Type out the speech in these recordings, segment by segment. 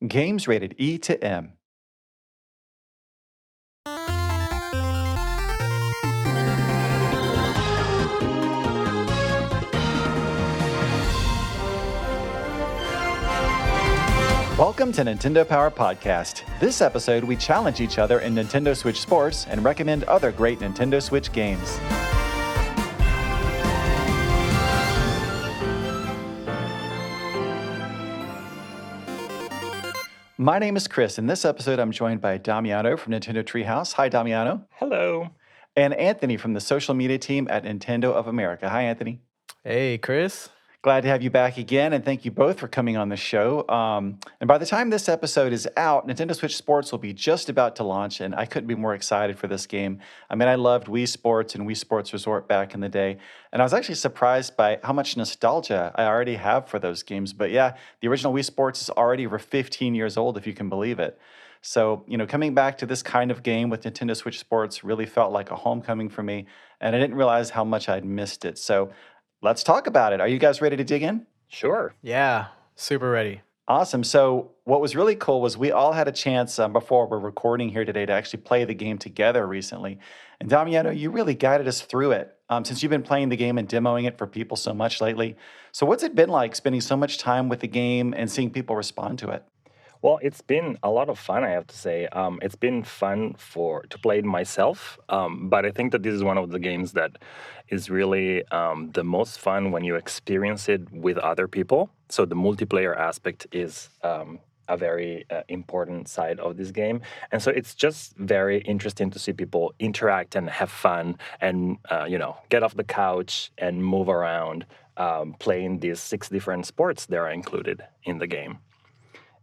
Games rated E to M. Welcome to Nintendo Power Podcast. This episode, we challenge each other in Nintendo Switch Sports and recommend other great Nintendo Switch games. My name is Chris. In this episode, I'm joined by Damiano from Nintendo Treehouse. Hi, Damiano. Hello. And Anthony from the social media team at Nintendo of America. Hi, Anthony. Hey, Chris. Glad to have you back again, and thank you both for coming on the show. And by the time this episode is out, Nintendo Switch Sports will be just about to launch, and I couldn't be more excited for this game. I mean, I loved Wii Sports and Wii Sports Resort back in the day, and I was actually surprised by how much nostalgia I already have for those games. But yeah, the original Wii Sports is already over 15 years old, if you can believe it. So, coming back to this kind of game with Nintendo Switch Sports really felt like a homecoming for me, and I didn't realize how much I'd missed it. So, let's talk about it. Are you guys ready to dig in? Sure. Yeah, super ready. Awesome. So what was really cool was we all had a chance before we're recording here today to actually play the game together recently. And Damiano, you really guided us through it since you've been playing the game and demoing it for people so much lately. So what's it been like spending so much time with the game and seeing people respond to it? Well, it's been a lot of fun, I have to say. It's been fun to play it myself, but I think that this is one of the games that is really the most fun when you experience it with other people. So the multiplayer aspect is a very important side of this game. And so it's just very interesting to see people interact and have fun and, get off the couch and move around playing these 6 different sports that are included in the game.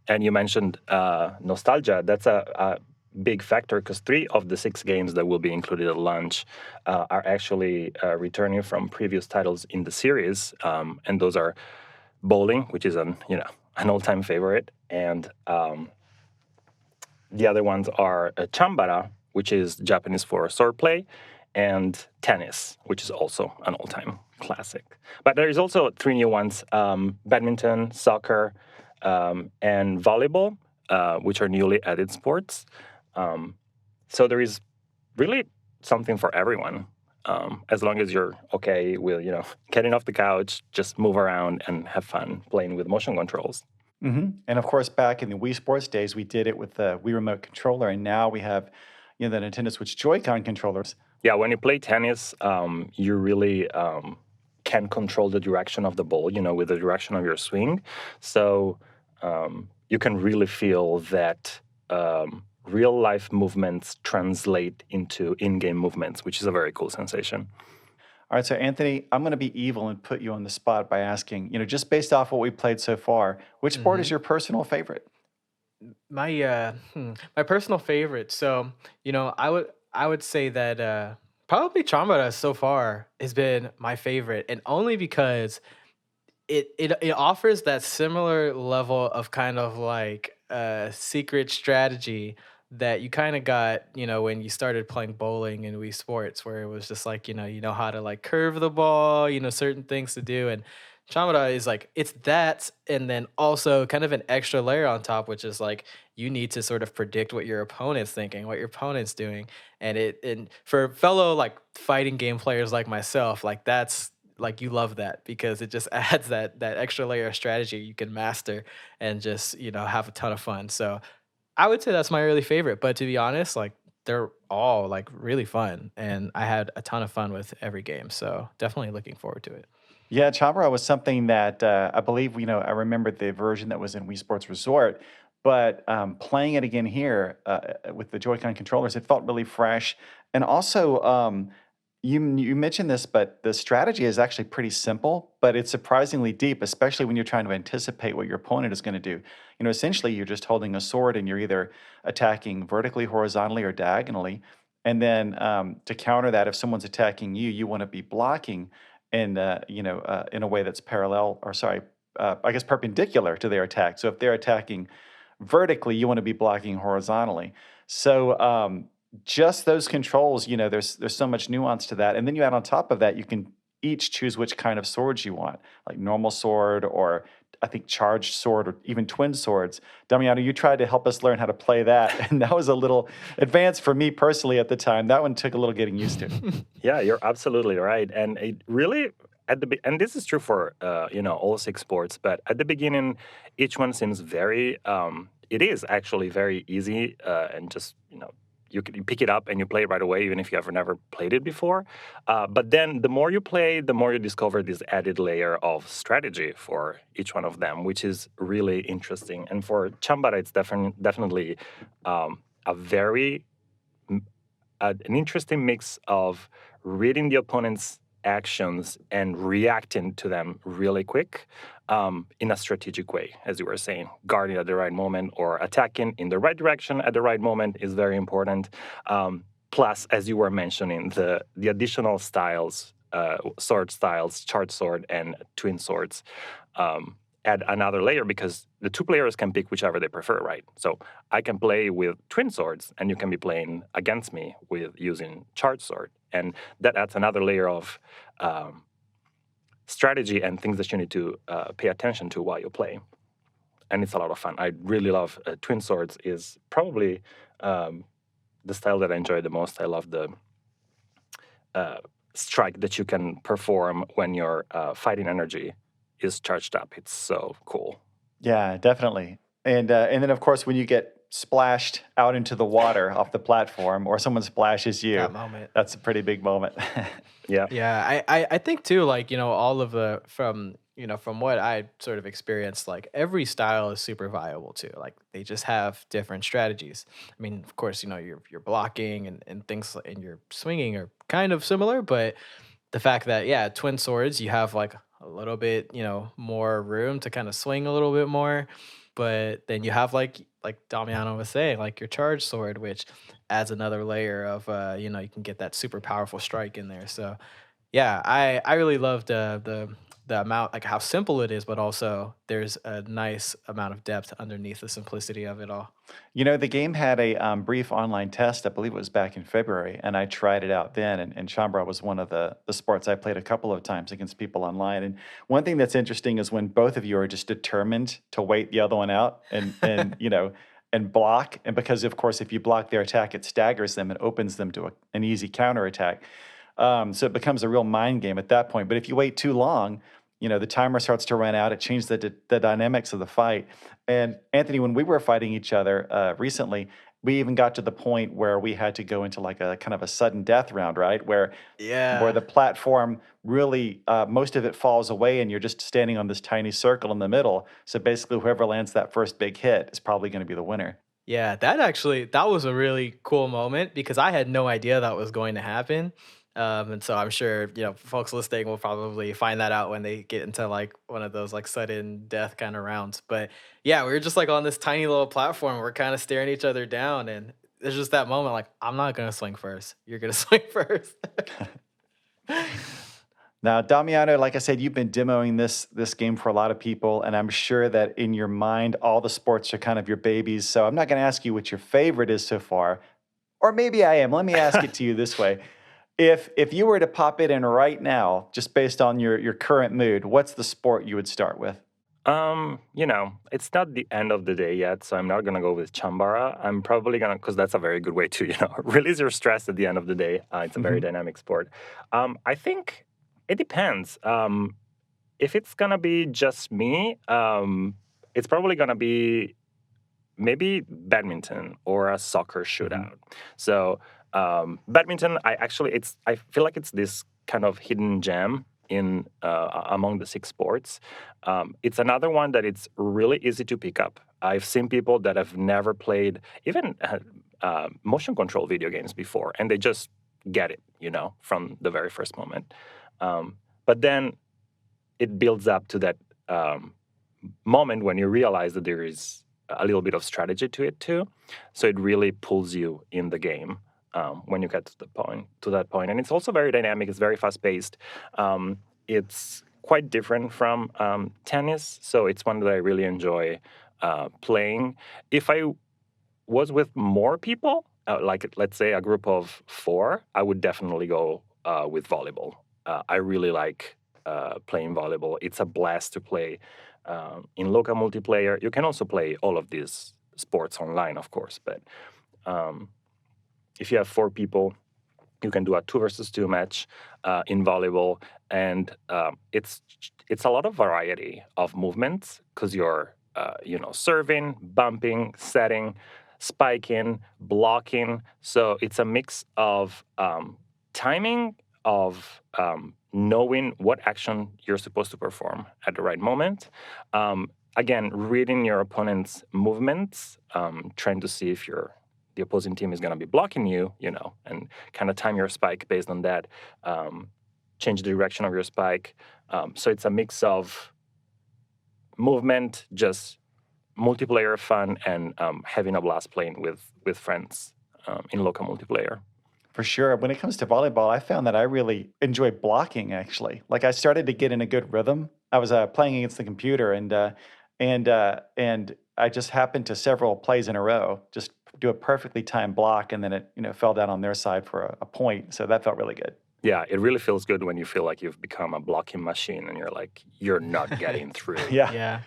And you mentioned nostalgia. That's a big factor because 3 of the 6 games that will be included at launch are actually returning from previous titles in the series. And those are bowling, which is an all-time favorite. And the other ones are chambara, which is Japanese for swordplay, and tennis, which is also an all-time classic. But there is also 3 new ones, badminton, soccer, and volleyball, which are newly added sports. So there is really something for everyone, as long as you're okay with, getting off the couch, just move around and have fun playing with motion controls. Mm-hmm. And of course, back in the Wii Sports days, we did it with the Wii Remote Controller, and now we have, the Nintendo Switch Joy-Con controllers. Yeah, when you play tennis, you really can control the direction of the ball, with the direction of your swing. So you can really feel that real-life movements translate into in-game movements, which is a very cool sensation. All right, so Anthony, I'm going to be evil and put you on the spot by asking, just based off what we played so far, which sport is your personal favorite? My personal favorite. So, I would say that probably Chambara so far has been my favorite, and only because it offers that similar level of kind of like secret strategy that you kind of got, when you started playing bowling in Wii Sports, where it was just like, you know how to like curve the ball, certain things to do. And Chamada is like, it's that, and then also kind of an extra layer on top, which is like, you need to sort of predict what your opponent's thinking, what your opponent's doing. And for fellow like fighting game players like myself, like that's, like you love that because it just adds that extra layer of strategy you can master and just have a ton of fun. So I would say that's my early favorite, but to be honest, like they're all like really fun, and I had a ton of fun with every game. So definitely looking forward to it. Yeah, Chambara was something that I believe, I remember the version that was in Wii Sports Resort, but playing it again here with the Joy-Con controllers, it felt really fresh. And also, you mentioned this, but the strategy is actually pretty simple, but it's surprisingly deep, especially when you're trying to anticipate what your opponent is going to do. Essentially, you're just holding a sword and you're either attacking vertically, horizontally, or diagonally. And then to counter that, if someone's attacking you, you want to be blocking in in a way that's parallel, or sorry, I guess perpendicular to their attack. So if they're attacking vertically, you want to be blocking horizontally. So just those controls, there's so much nuance to that. And then you add on top of that, you can each choose which kind of swords you want, like normal sword or I think, charged sword or even twin swords. Damiano, you tried to help us learn how to play that, and that was a little advanced for me personally at the time. That one took a little getting used to. Yeah, you're absolutely right, and it really and this is true for all six sports. But at the beginning, each one seems very. It is actually very easy, and just you can pick it up and you play it right away, even if you have never played it before. But then the more you play, the more you discover this added layer of strategy for each one of them, which is really interesting. And for Chambara, it's definitely a very an interesting mix of reading the opponent's actions and reacting to them really quick in a strategic way, as you were saying. Guarding at the right moment or attacking in the right direction at the right moment is very important. Plus, as you were mentioning, the additional styles, sword styles, charged sword and twin swords, add another layer because the two players can pick whichever they prefer, right? So I can play with twin swords and you can be playing against me with using charged sword. And that adds another layer of strategy and things that you need to pay attention to while you play. And it's a lot of fun. I really love twin swords is probably the style that I enjoy the most. I love the strike that you can perform when your fighting energy is charged up. It's so cool. Yeah, definitely. And then, of course, when you get splashed out into the water off the platform or someone splashes you, That moment. that's a pretty big moment. Yeah. Yeah, I think too, like, all of the from what I sort of experienced, like every style is super viable too. Like they just have different strategies. I mean, of course, your blocking and things and your swinging are kind of similar, but the fact that, yeah, twin swords, you have like a little bit, more room to kind of swing a little bit more. But then you have like Damiano was saying, like your charged sword, which adds another layer of you can get that super powerful strike in there. So yeah, I really loved the amount, like how simple it is, but also there's a nice amount of depth underneath the simplicity of it all. The game had a brief online test. I believe it was back in February, and I tried it out then. And Chambra was one of the sports I played a couple of times against people online. And one thing that's interesting is when both of you are just determined to wait the other one out and and block. And because, of course, if you block their attack, it staggers them and opens them to an easy counterattack. So it becomes a real mind game at that point. But if you wait too long, the timer starts to run out. It changes the dynamics of the fight. And Anthony, when we were fighting each other recently, we even got to the point where we had to go into like a kind of a sudden death round, right? Where Yeah. the platform really, most of it falls away and you're just standing on this tiny circle in the middle. So basically, whoever lands that first big hit is probably going to be the winner. Yeah, that was a really cool moment because I had no idea that was going to happen. And so I'm sure, folks listening will probably find that out when they get into like one of those like sudden death kind of rounds. But yeah, we were just like on this tiny little platform. We're kind of staring each other down. And there's just that moment like, I'm not going to swing first. You're going to swing first. Now, Damiano, like I said, you've been demoing this game for a lot of people, and I'm sure that in your mind, all the sports are kind of your babies. So I'm not going to ask you what your favorite is so far, or maybe I am. Let me ask it to you this way: if you were to pop it in right now, just based on your current mood, what's the sport you would start with? It's not the end of the day yet, so I'm not gonna go with Chambara. I'm probably gonna, because that's a very good way to, release your stress at the end of the day. It's a very Mhm. dynamic sport. I think it depends. If it's gonna be just me, it's probably gonna be maybe badminton or a soccer shootout. So badminton, I feel like it's this kind of hidden gem in among the six sports. It's another one that it's really easy to pick up. I've seen people that have never played even motion control video games before, and they just get it, from the very first moment. But then it builds up to that moment when you realize that there is a little bit of strategy to it too. So it really pulls you in the game when you get to that point. And it's also very dynamic. It's very fast paced. It's quite different from tennis, so it's one that I really enjoy playing. If I was with more people, like let's say a group of 4, I would definitely go with volleyball. I really like playing volleyball. It's a blast to play in local multiplayer. You can also play all of these sports online, of course, but um, if you have 4 people, you can do a 2 versus 2 match in volleyball, and it's a lot of variety of movements because you're serving, bumping, setting, spiking, blocking. So it's a mix of timing, of knowing what action you're supposed to perform at the right moment. Again, reading your opponent's movements, trying to see if the opposing team is going to be blocking you, and kind of time your spike based on that, change the direction of your spike. So it's a mix of movement, just multiplayer fun, and having a blast playing with friends in local multiplayer. For sure. When it comes to volleyball, I found that I really enjoy blocking actually. Like I started to get in a good rhythm. I was playing against the computer and I just happened to several plays in a row just do a perfectly timed block and then it fell down on their side for a point. So that felt really good. Yeah, it really feels good when you feel like you've become a blocking machine and you're not getting through. Yeah. Yeah.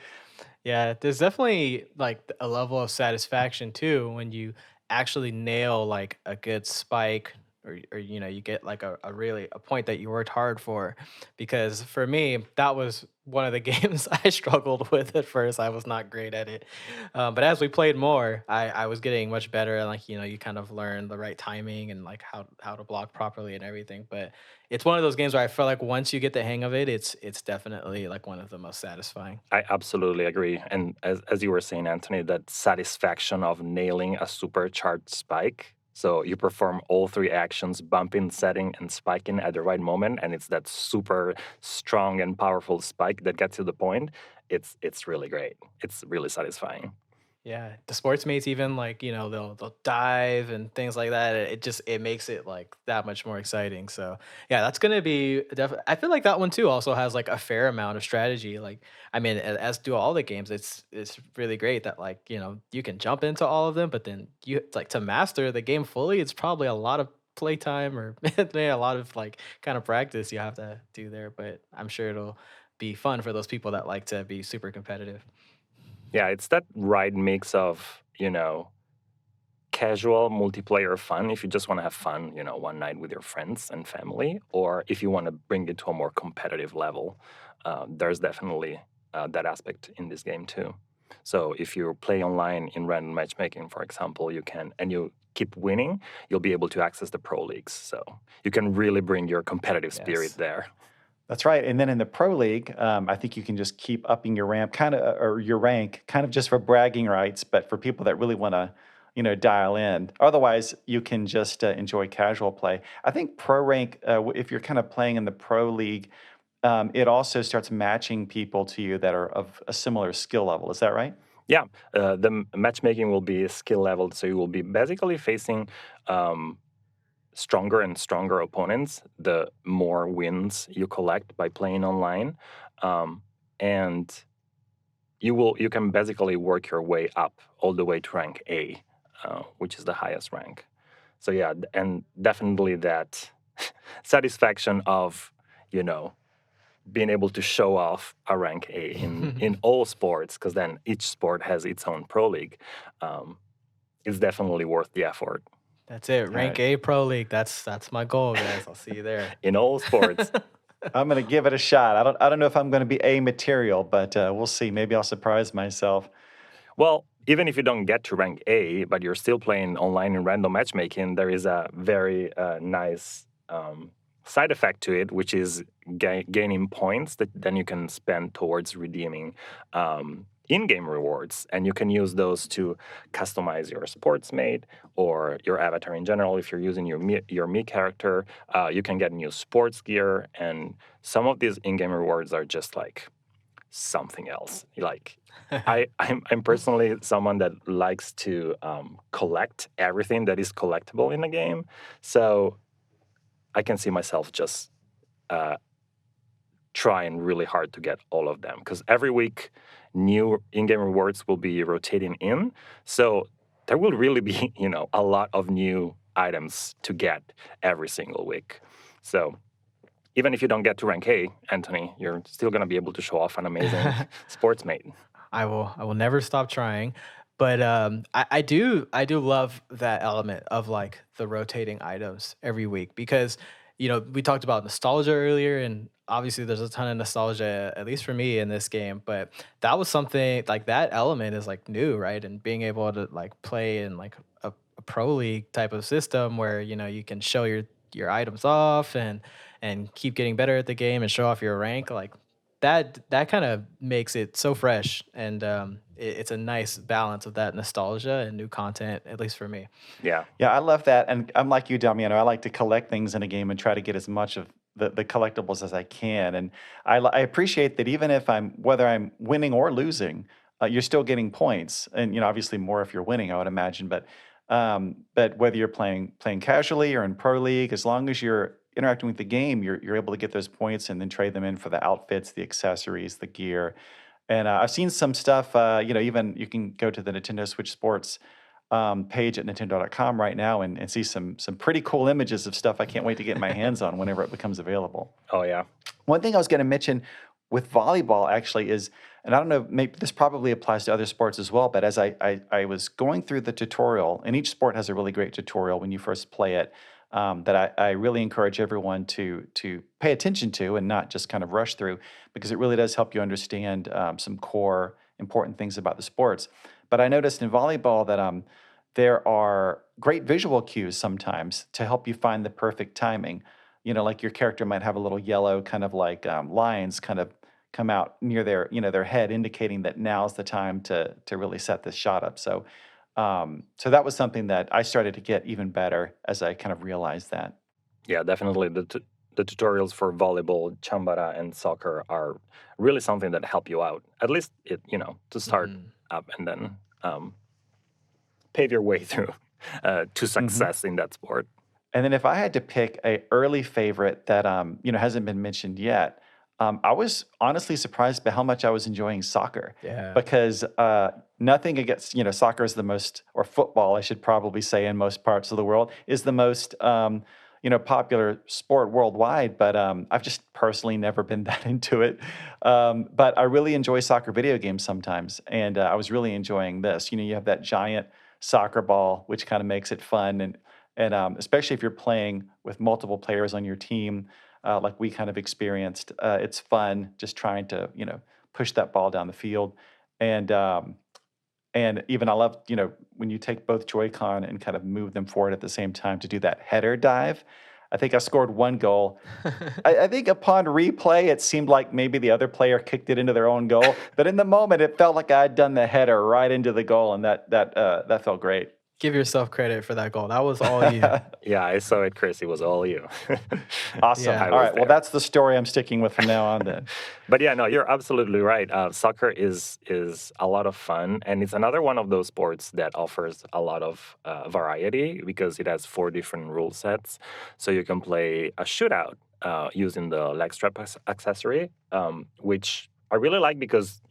Yeah, there's definitely like a level of satisfaction too when you actually nail like a good spike or you get like a really a point that you worked hard for. Because for me, that was one of the games I struggled with at first. I was not great at it. But as we played more, I was getting much better and like, you kind of learn the right timing and like how to block properly and everything. But it's one of those games where I feel like once you get the hang of it, it's definitely like one of the most satisfying. I absolutely agree. And as you were saying, Anthony, that satisfaction of nailing a supercharged spike. So you perform all 3 actions, bumping, setting, and spiking at the right moment, and it's that super strong and powerful spike that gets to the point. It's really great. It's really satisfying. Yeah, the sports mates even like, they'll dive and things like that. It makes it like that much more exciting. So yeah, that's gonna be definitely. I feel like that one too also has like a fair amount of strategy. Like, I mean, as do all the games. It's really great that like you can jump into all of them, but then you like to master the game fully. It's probably a lot of playtime or a lot of like kind of practice you have to do there. But I'm sure it'll be fun for those people that like to be super competitive. Yeah, it's that right mix of, casual multiplayer fun if you just want to have fun, one night with your friends and family, or if you want to bring it to a more competitive level. There's definitely that aspect in this game too. So if you play online in random matchmaking, for example, and you keep winning, you'll be able to access the pro leagues. So you can really bring your competitive spirit Yes. there. That's right. And then in the pro league, I think you can just keep upping your ramp, kind of, or your rank, kind of just for bragging rights, but for people that really want to, dial in. Otherwise, you can just enjoy casual play. I think pro rank, if you're kind of playing in the pro league, it also starts matching people to you that are of a similar skill level. Is that right? Yeah, the matchmaking will be skill leveled, so you will be basically facing um, stronger and stronger opponents the more wins you collect by playing online, um, and you can basically work your way up all the way to rank A, which is the highest rank. So yeah, and definitely that satisfaction of you know being able to show off a rank A in all sports, because then each sport has its own pro league. Um, it's definitely worth the effort That's it. All Rank right. A Pro League. That's my goal, guys. I'll see you there. in all sports. I'm going to give it a shot. I don't know if I'm going to be A material, but we'll see. Maybe I'll surprise myself. Well, even if you don't get to rank A, but you're still playing online in random matchmaking, there is a very nice side effect to it, which is gaining points that then you can spend towards redeeming in-game rewards, and you can use those to customize your sports mate or your avatar in general. If you're using your me character, you can get new sports gear, and some of these in-game rewards are just like something else. Like I'm personally someone that likes to collect everything that is collectible in a game, so I can see myself just uh, trying really hard to get all of them, because every week new in-game rewards will be rotating in, so there will really be a lot of new items to get every single week. So even if you don't get to rank A, Anthony, you're still going to be able to show off an amazing sports mate. I will never stop trying. But I do love that element of like the rotating items every week because we talked about nostalgia earlier, and obviously there's a ton of nostalgia, at least for me, in this game. But that was something like that element is like new, right? And being able to like play in like a pro league type of system where you can show your items off and keep getting better at the game and show off your rank, like that kind of makes it so fresh, and it's a nice balance of that nostalgia and new content, at least for me. Yeah. Yeah, I love that. And I'm like you, Damiano. I like to collect things in a game and try to get as much of the collectibles as I can. And I appreciate that even if whether I'm winning or losing, you're still getting points. And, obviously more if you're winning, I would imagine. But whether you're playing casually or in Pro League, as long as you're interacting with the game, you're able to get those points and then trade them in for the outfits, the accessories, the gear. And I've seen some stuff, even you can go to the Nintendo Switch Sports page at Nintendo.com right now and see some pretty cool images of stuff I can't wait to get my hands on whenever it becomes available. Oh, yeah. One thing I was going to mention with volleyball actually is, and I don't know, maybe this probably applies to other sports as well, but as I was going through the tutorial, and each sport has a really great tutorial when you first play it, that I really encourage everyone to pay attention to and not just kind of rush through, because it really does help you understand some core important things about the sports. But I noticed in volleyball that there are great visual cues sometimes to help you find the perfect timing. Like your character might have a little yellow kind of like lines kind of come out near their head, indicating that now's the time to really set this shot up. So that was something that I started to get even better as I kind of realized that. Yeah, definitely. The tutorials for volleyball, chambara, and soccer are really something that help you out. At least to start up and then pave your way through to success in that sport. And then if I had to pick a early favorite that hasn't been mentioned yet, I was honestly surprised by how much I was enjoying soccer. Yeah. Because nothing against, soccer is the most, or football, I should probably say, in most parts of the world, is the most popular sport worldwide. But I've just personally never been that into it. But I really enjoy soccer video games sometimes, and I was really enjoying this. You have that giant soccer ball, which kind of makes it fun, and especially if you're playing with multiple players on your team, like we kind of experienced. It's fun just trying to, push that ball down the field. And even I love, when you take both Joy-Con and kind of move them forward at the same time to do that header dive. I think I scored one goal. I think upon replay, it seemed like maybe the other player kicked it into their own goal. But in the moment, it felt like I had done the header right into the goal, and that felt great. Give yourself credit for that goal. That was all you. Yeah, I saw it, Chris. It was all you. Awesome. Yeah. All right. Well, that's the story I'm sticking with from now on then. But yeah, no, you're absolutely right. Soccer is a lot of fun, and it's another one of those sports that offers a lot of variety because it has 4 different rule sets. So you can play a shootout using the leg strap accessory, which I really like because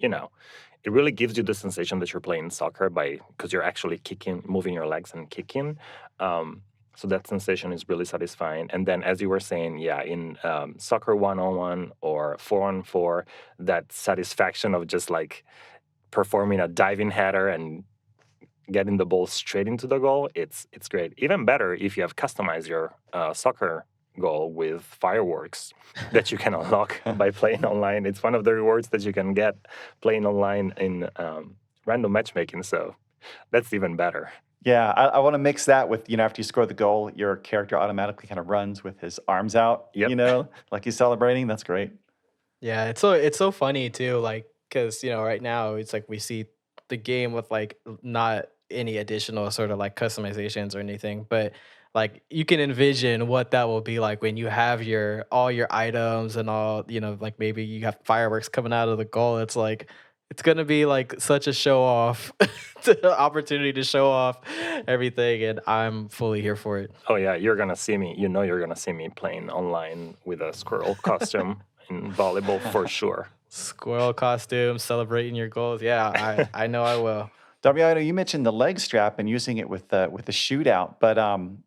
it really gives you the sensation that you're playing soccer because you're actually kicking, moving your legs and kicking. So that sensation is really satisfying. And then, as you were saying, yeah, in soccer 1-on-1 or 4-on-4, that satisfaction of just like performing a diving header and getting the ball straight into the goal, it's great. Even better if you have customized your soccer goal with fireworks that you can unlock by playing online. It's one of the rewards that you can get playing online in random matchmaking. So that's even better. Yeah, I want to mix that with, after you score the goal, your character automatically kind of runs with his arms out, Yep. like he's celebrating. That's great. Yeah, it's so funny too, like because right now it's like we see the game with like not any additional sort of like customizations or anything, but like you can envision what that will be like when you have all your items and all, like maybe you have fireworks coming out of the goal. It's like it's gonna be like such a show off, opportunity to show off everything, and I'm fully here for it. Oh yeah, you're gonna see me. You're gonna see me playing online with a squirrel costume in volleyball for sure. Squirrel costume, celebrating your goals. Yeah, I know I will. Damiano, you mentioned the leg strap and using it with the shootout, but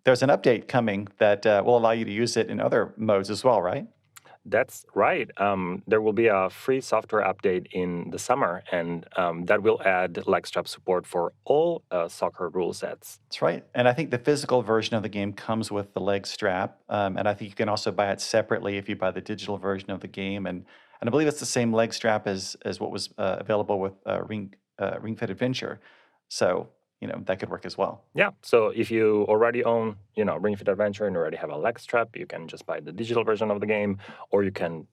there's an update coming that will allow you to use it in other modes as well, right? That's right. There will be a free software update in the summer, and that will add leg strap support for all soccer rule sets. That's right. And I think the physical version of the game comes with the leg strap. And I think you can also buy it separately if you buy the digital version of the game. And I believe it's the same leg strap as what was available with Ring Fit Adventure. So, that could work as well. Yeah, so if you already own, Ring Fit Adventure and you already have a leg strap, you can just buy the digital version of the game, or you can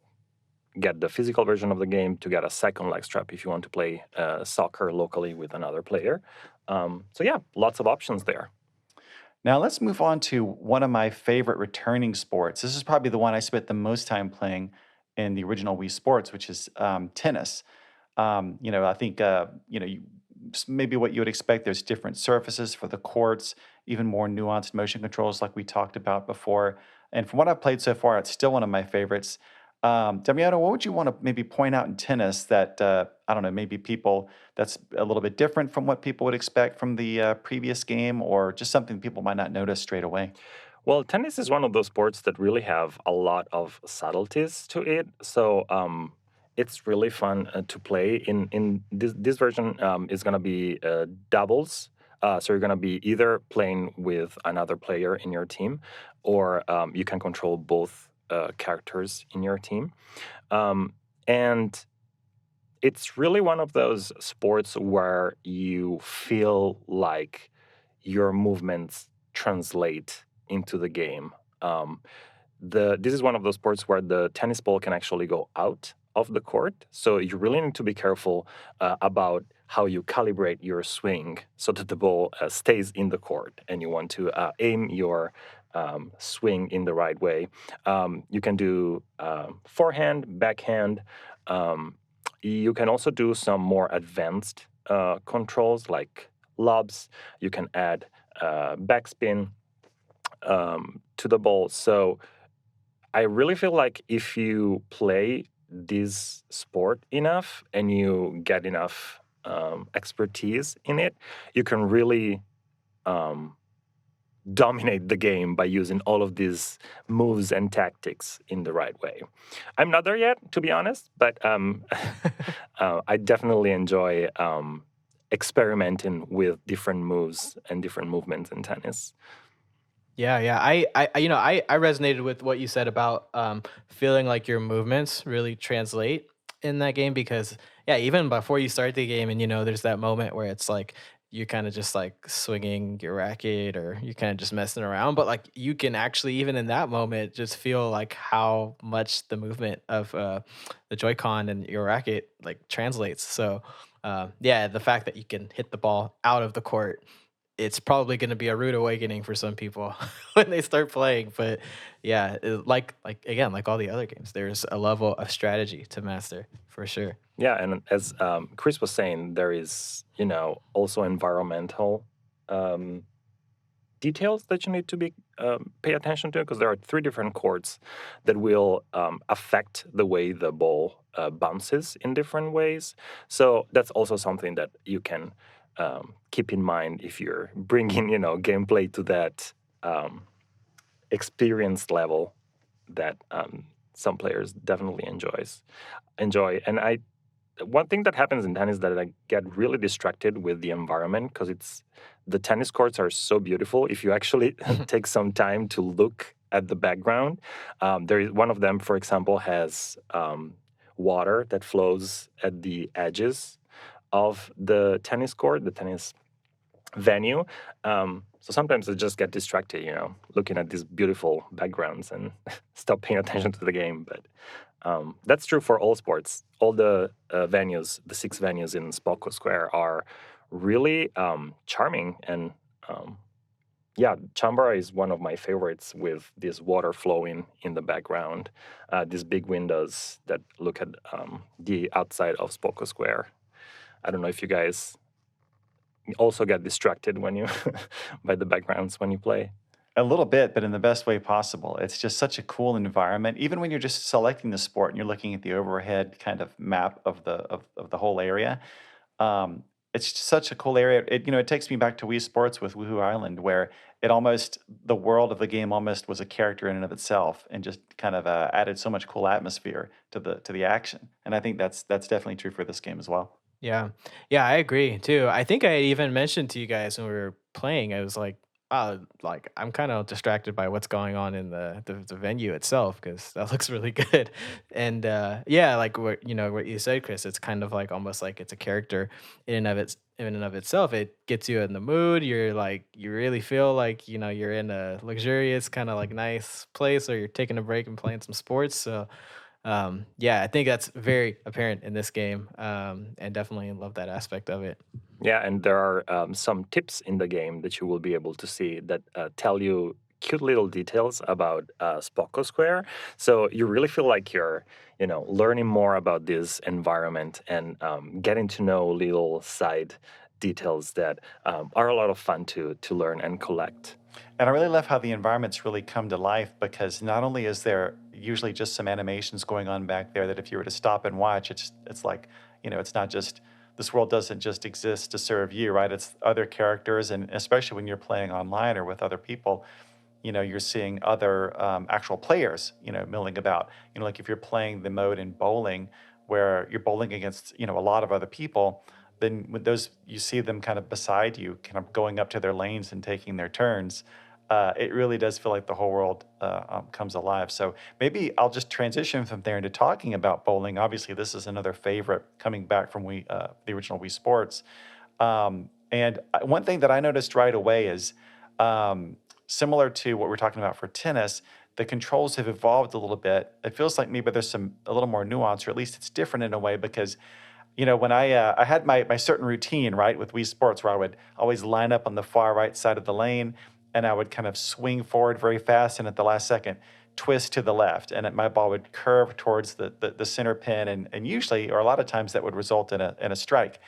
get the physical version of the game to get a second leg strap if you want to play soccer locally with another player. So yeah, lots of options there. Now let's move on to one of my favorite returning sports. This is probably the one I spent the most time playing in the original Wii Sports, which is tennis. I think maybe what you would expect. There's different surfaces for the courts, even more nuanced motion controls, like we talked about before. And from what I've played so far, it's still one of my favorites. Damiano, what would you want to maybe point out in tennis that I don't know, maybe people that's a little bit different from what people would expect from the previous game, or just something people might not notice straight away? Well, tennis is one of those sports that really have a lot of subtleties to it. So it's really fun to play. In this version is going to be doubles. So you're going to be either playing with another player in your team, or you can control both characters in your team. And it's really one of those sports where you feel like your movements translate into the game. Um, this is one of those sports where the tennis ball can actually go out of the court, so you really need to be careful about how you calibrate your swing so that the ball stays in the court, and you want to aim your swing in the right way. You can do forehand, backhand. Um, you can also do some more advanced controls like lobs. You can add backspin to the ball. So I really feel like if you play this sport enough and you get enough expertise in it, you can really um, dominate the game by using all of these moves and tactics in the right way. I'm not there yet, to be honest, but I definitely enjoy experimenting with different moves and different movements in tennis. Yeah, yeah. I resonated with what you said about feeling like your movements really translate in that game because yeah, even before you start the game and there's that moment where it's like you kind of just like swinging your racket or you kind of just messing around, but like you can actually even in that moment just feel like how much the movement of the Joy-Con and your racket like translates. So yeah, the fact that you can hit the ball out of the court, it's probably gonna be a rude awakening for some people when they start playing, but yeah, like again, like all the other games, there's a level of strategy to master for sure. Yeah, and as Chris was saying, there is, also environmental um, details that you need to be pay attention to because there are three different chords that will affect the way the ball bounces in different ways. So that's also something that you can keep in mind if you're bringing, gameplay to that um, experience level that some players definitely enjoy. And one thing that happens in tennis that I get really distracted with the environment because the tennis courts are so beautiful. If you actually take some time to look at the background, there is one of them, for example, has water that flows at the edges of the tennis court, the tennis venue. So sometimes I just get distracted, looking at these beautiful backgrounds and stop paying attention to the game. But that's true for all sports. All the venues, the 6 venues in Spalco Square, are really charming. And yeah, Chambara is one of my favorites with this water flowing in the background, these big windows that look at the outside of Spalco Square. I don't know if you guys also get distracted when you by the backgrounds when you play. A little bit, but in the best way possible. It's just such a cool environment. Even when you're just selecting the sport and you're looking at the overhead kind of map of the whole area, it's just such a cool area. It takes me back to Wii Sports with Woohoo Island, where it almost the world of the game almost was a character in and of itself, and just kind of added so much cool atmosphere to the action. And I think that's definitely true for this game as well. Yeah. Yeah, I agree too. I think I even mentioned to you guys when we were playing, I was like, wow, like I'm kind of distracted by what's going on in the venue itself because that looks really good. And yeah, like what what you said, Chris, it's kind of like almost like it's a character in and of itself. It gets you in the mood. You're like you really feel like, you're in a luxurious kind of like nice place or you're taking a break and playing some sports. So yeah, I think that's very apparent in this game, and definitely love that aspect of it. Yeah, and there are some tips in the game that you will be able to see that tell you cute little details about Spocko Square. So you really feel like you're, learning more about this environment and getting to know little side details that are a lot of fun to learn and collect. And I really love how the environments really come to life because not only is there usually just some animations going on back there that if you were to stop and watch, it's like, it's not just this world doesn't just exist to serve you, right? It's other characters, and especially when you're playing online or with other people, you're seeing other actual players, milling about. Like if you're playing the mode in bowling where you're bowling against, a lot of other people, then with those, you see them kind of beside you, kind of going up to their lanes and taking their turns. It really does feel like the whole world comes alive. So maybe I'll just transition from there into talking about bowling. Obviously, this is another favorite coming back from the original Wii Sports. One thing that I noticed right away is similar to what we're talking about for tennis, the controls have evolved a little bit. It feels like maybe there's a little more nuance, or at least it's different in a way because when I had my certain routine, right, with Wii Sports, where I would always line up on the far right side of the lane, and I would kind of swing forward very fast, and at the last second, twist to the left, and my ball would curve towards the center pin, and usually, or a lot of times, that would result in a strike.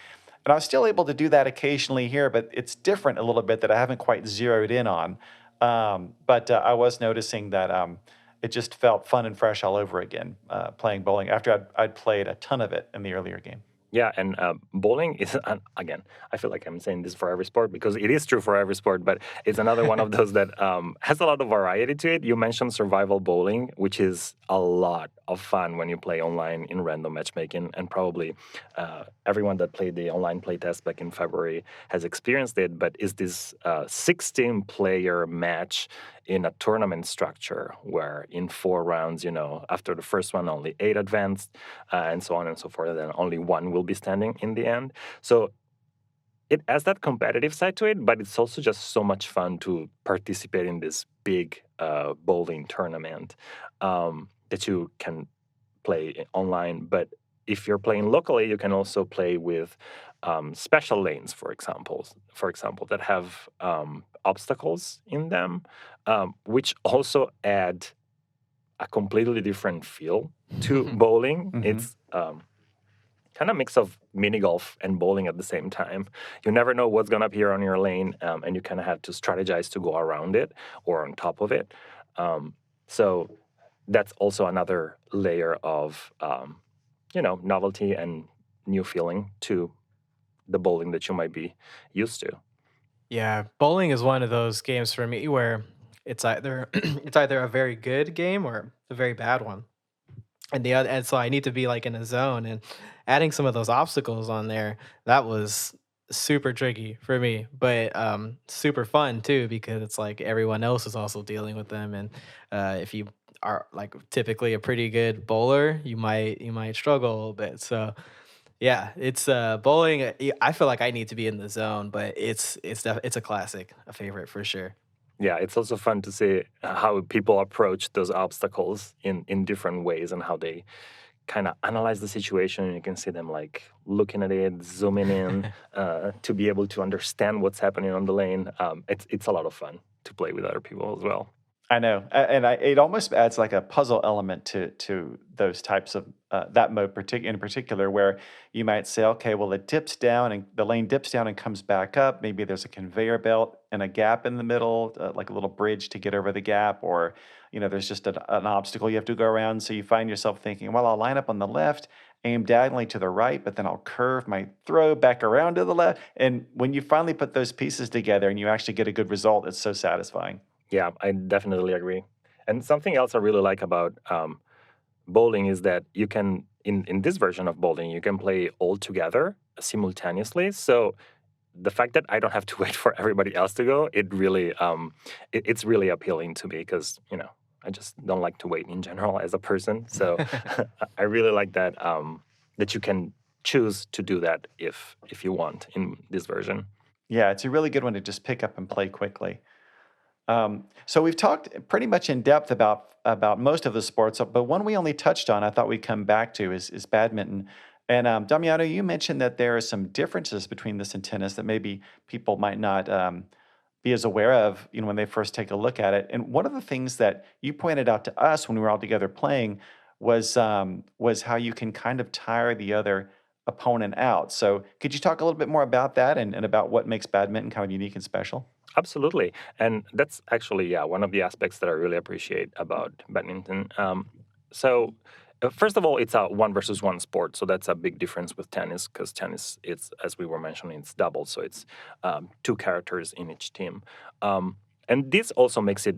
And I was still able to do that occasionally here, but it's different a little bit that I haven't quite zeroed in on. But I was noticing that it just felt fun and fresh all over again playing bowling after I'd played a ton of it in the earlier game. Yeah, and bowling is, again, I feel like I'm saying this for every sport because it is true for every sport, but it's another one of those that has a lot of variety to it. You mentioned survival bowling, which is a lot of fun when you play online in random matchmaking, and probably everyone that played the online playtest back in February has experienced it, but is this 16-player match in a tournament structure where in 4 rounds, after the first one, only 8 advanced, and so on and so forth, and then only one will be standing in the end. So it has that competitive side to it, but it's also just so much fun to participate in this big bowling tournament that you can play online. But if you're playing locally, you can also play with special lanes, for example, that have obstacles in them, which also add a completely different feel to bowling. Mhm. It's kind of mix of mini golf and bowling at the same time. You never know what's gonna appear on your lane, and you kind of have to strategize to go around it or on top of it. So that's also another layer of novelty and new feeling to the bowling that you might be used to. Yeah, bowling is one of those games for me where it's either it's either a very good game or a very bad one. And so I need to be like in a zone and adding some of those obstacles on there, that was super tricky for me, but super fun too because it's like everyone else is also dealing with them and if you are like typically a pretty good bowler, you might struggle a little bit. So yeah, it's bowling. I feel like I need to be in the zone, but it's a classic, a favorite for sure. Yeah, it's also fun to see how people approach those obstacles in different ways and how they kind of analyze the situation. And you can see them like looking at it, zooming in to be able to understand what's happening on the lane. It's a lot of fun to play with other people as well. I know, it almost adds like a puzzle element to those types of that mode in particular, where you might say, okay, well, it dips down and the lane dips down and comes back up. Maybe there's a conveyor belt and a gap in the middle, like a little bridge to get over the gap, or there's just an obstacle you have to go around. So you find yourself thinking, well, I'll line up on the left aim diagonally to the right, but then I'll curve my throw back around to the left. And when you finally put those pieces together and you actually get a good result, it's so satisfying. Yeah, I definitely agree. And something else I really like about bowling is that you can, in this version of bowling, you can play all together simultaneously. So the fact that I don't have to wait for everybody else to go, it's really appealing to me because I just don't like to wait in general as a person. So I really like that that you can choose to do that if you want in this version. Yeah, it's a really good one to just pick up and play quickly. So we've talked pretty much in depth about most of the sports, but one we only touched on, I thought we'd come back to is badminton. And Damiano, you mentioned that there are some differences between this and tennis that maybe people might not be as aware of, when they first take a look at it. And one of the things that you pointed out to us when we were all together playing was how you can kind of tire the other opponent out. So could you talk a little bit more about that and about what makes badminton kind of unique and special? Absolutely. And that's actually, yeah, one of the aspects that I really appreciate about badminton. First of all, it's a one versus one sport. So that's a big difference with tennis because tennis, it's, as we were mentioning, it's double. So it's two characters in each team. And this also makes it,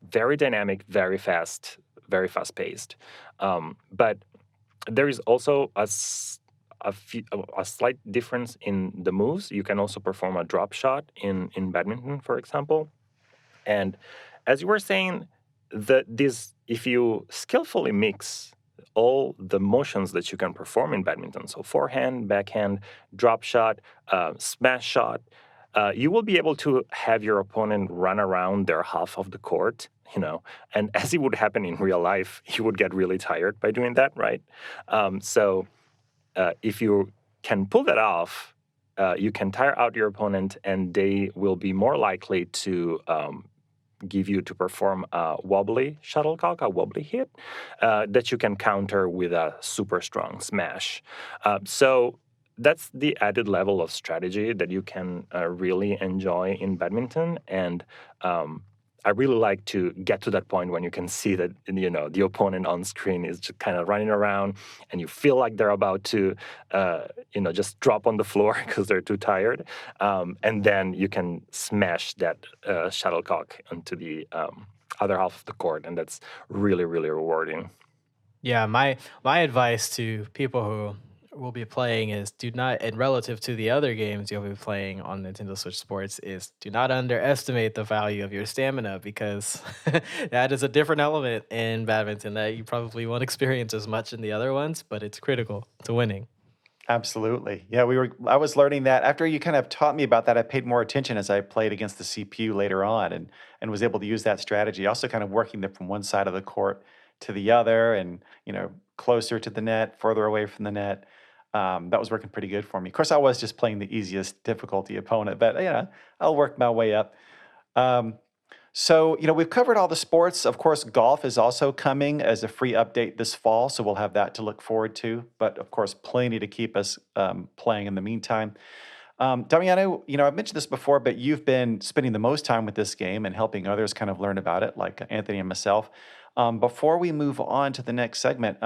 very dynamic, very fast paced. But there is also a slight difference in the moves. You can also perform a drop shot in badminton, for example. And as you were saying, if you skillfully mix all the motions that you can perform in badminton, so forehand, backhand, drop shot, smash shot, you will be able to have your opponent run around their half of the court, and as it would happen in real life, you would get really tired by doing that, right? If you can pull that off, you can tire out your opponent, and they will be more likely to give you to perform a wobbly shuttlecock, a wobbly hit that you can counter with a super strong smash. So that's the added level of strategy that you can really enjoy in badminton. And I really like to get to that point when you can see that the opponent on screen is just kind of running around, and you feel like they're about to just drop on the floor because they're too tired, and then you can smash that shuttlecock into the other half of the court, and that's really, really rewarding. Yeah, my advice to people who will be playing is do not, and relative to the other games you'll be playing on Nintendo Switch Sports, is do not underestimate the value of your stamina because that is a different element in badminton that you probably won't experience as much in the other ones, but it's critical to winning. Absolutely. Yeah, I was learning that after you kind of taught me about that. I paid more attention as I played against the CPU later on and was able to use that strategy. Also kind of working them from one side of the court to the other and, closer to the net, further away from the net. That was working pretty good for me. Of course, I was just playing the easiest difficulty opponent, but I'll work my way up. Um, so, we've covered all the sports. Of course, golf is also coming as a free update this fall, so we'll have that to look forward to. But of course, plenty to keep us playing in the meantime. Damiano, I've mentioned this before, but you've been spending the most time with this game and helping others kind of learn about it, like Anthony and myself. Before we move on to the next segment,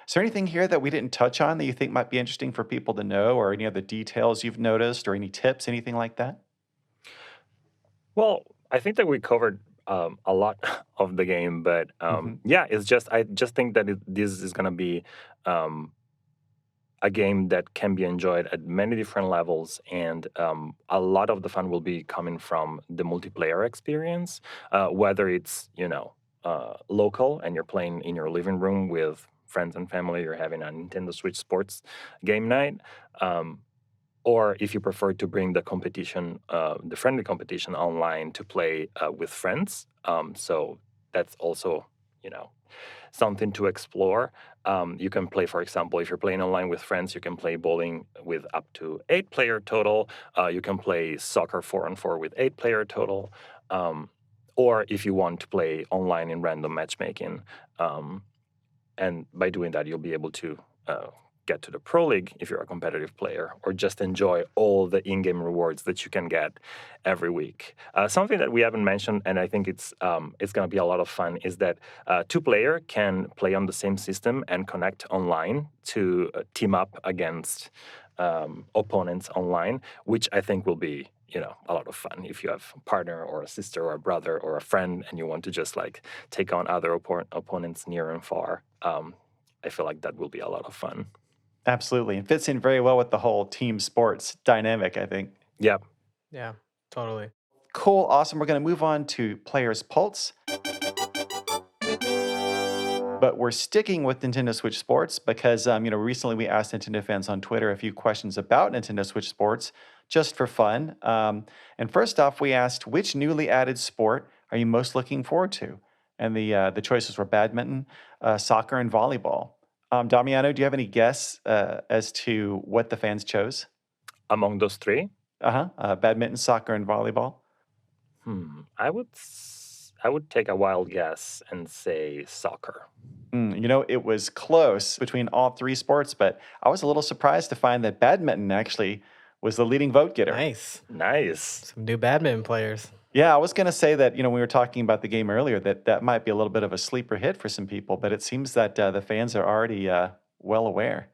is there anything here that we didn't touch on that you think might be interesting for people to know, or any other details you've noticed, or any tips, anything like that? Well, I think that we covered a lot of the game, but Hmm. yeah, I just think that this is going to be um, a game that can be enjoyed at many different levels, and a lot of the fun will be coming from the multiplayer experience, whether it's local and you're playing in your living room with friends and family, you're having a Nintendo Switch Sports game night. Um, or if you prefer to bring the friendly competition online to play with friends. So that's also, you know, something to explore. You can play, for example, if you're playing online with friends, you can play bowling with up to 8-player total. You can play soccer 4-on-4 with 8-player total. Um, or if you want to play online in random matchmaking. Um, and by doing that, you'll be able to get to the Pro League if you're a competitive player, or just enjoy all the in-game rewards that you can get every week. Something that we haven't mentioned, and I think it's going to be a lot of fun, is that two-player can play on the same system and connect online to team up against opponents online, which I think will be a lot of fun if you have a partner or a sister or a brother or a friend and you want to just like take on other opponents near and far. I feel like that will be a lot of fun. Absolutely. It fits in very well with the whole team sports dynamic, I think. Yeah. Yeah, totally. Cool. Awesome. We're going to move on to Player's Pulse. But we're sticking with Nintendo Switch Sports because, recently we asked Nintendo fans on Twitter a few questions about Nintendo Switch Sports just for fun. And first off, we asked, which newly added sport are you most looking forward to? And the choices were badminton, soccer, and volleyball. Damiano, do you have any guess as to what the fans chose? Among those three? Badminton, soccer, and volleyball. I would take a wild guess and say soccer. It was close between all three sports, but I was a little surprised to find that badminton actually was the leading vote getter. Nice. Nice. Some new badminton players. Yeah, I was going to say that, we were talking about the game earlier, that might be a little bit of a sleeper hit for some people, but it seems that the fans are already well aware.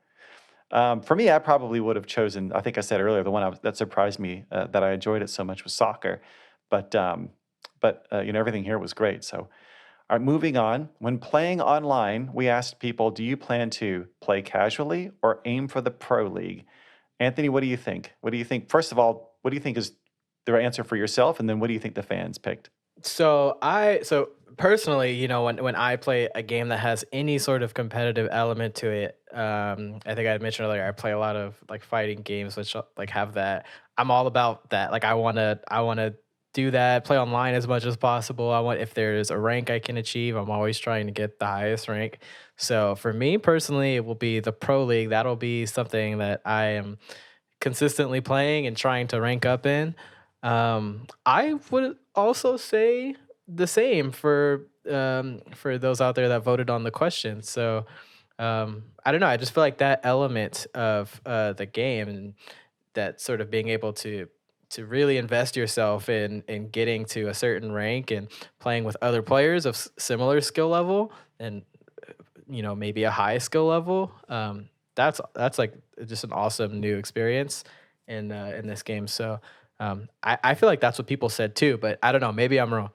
For me, I probably would have chosen, I think I said earlier, the one that surprised me that I enjoyed it so much was soccer. But everything here was great. So, all right, moving on. When playing online, we asked people, do you plan to play casually or aim for the Pro League? Anthony, what do you think? What do you think? First of all, what do you think is the answer for yourself? And then what do you think the fans picked? So personally, when I play a game that has any sort of competitive element to it, I think I mentioned earlier, I play a lot of like fighting games, which like have that. I'm all about that. Like I wanna do that, play online as much as possible. If there's a rank I can achieve, I'm always trying to get the highest rank. So for me personally, it will be the Pro League. That'll be something that I am consistently playing and trying to rank up in. I would also say the same for those out there that voted on the question. So I don't know. I just feel like that element of the game and that sort of being able to really invest yourself in getting to a certain rank and playing with other players of similar skill level and maybe a high skill level. That's like just an awesome new experience in this game. So I feel like that's what people said too, but I don't know. Maybe I'm wrong.